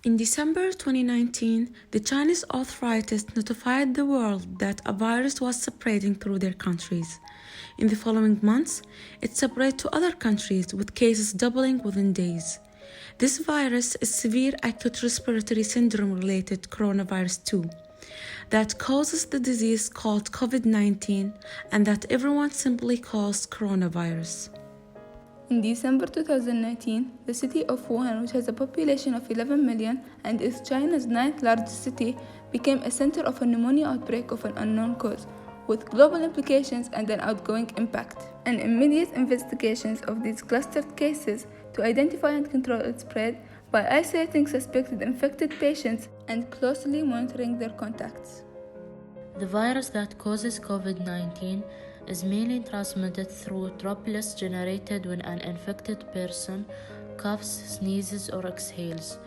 In December 2019, the Chinese authorities notified the world that a virus was spreading through their countries. In the following months, it spread to other countries, with cases doubling within days. This virus is severe acute respiratory syndrome-related coronavirus 2 that causes the disease called COVID-19 and that everyone simply calls coronavirus. In December 2019, the city of Wuhan, which has a population of 11 million and is China's ninth largest city, became a center of a pneumonia outbreak of an unknown cause, with global implications and an outgoing impact. An immediate investigations of these clustered cases to identify and control its spread by isolating suspected infected patients and closely monitoring their contacts. The virus that causes COVID-19 is mainly transmitted through droplets generated when an infected person coughs, sneezes, or exhales.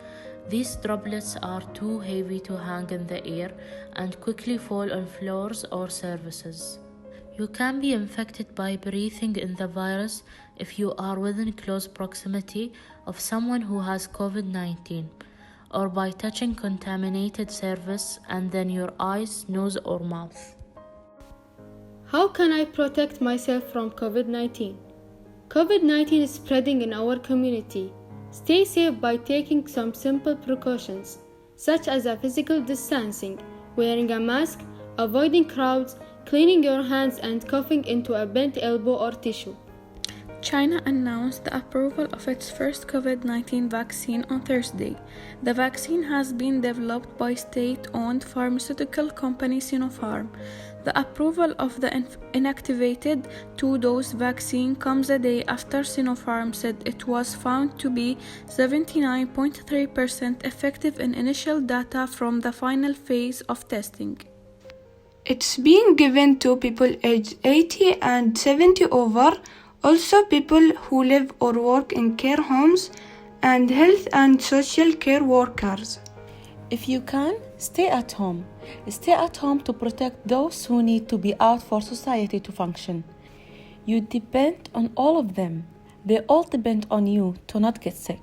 These droplets are too heavy to hang in the air and quickly fall on floors or surfaces. You can be infected by breathing in the virus if you are within close proximity of someone who has COVID-19, or by touching contaminated surface and then your eyes, nose, or mouth. How can I protect myself from COVID-19? COVID-19 is spreading in our community. Stay safe by taking some simple precautions, such as a physical distancing, wearing a mask, avoiding crowds, cleaning your hands, and coughing into a bent elbow or tissue. China announced the approval of its first COVID-19 vaccine on Thursday. The vaccine has been developed by state-owned pharmaceutical company Sinopharm. The approval of the inactivated 2-dose vaccine comes a day after Sinopharm said it was found to be 79.3% effective in initial data from the final phase of testing. It's being given to people aged 80 and 70 over, also people who live or work in care homes, and health and social care workers. If you can, stay at home. Stay at home to protect those who need to be out for society to function. You depend on all of them. They all depend on you to not get sick.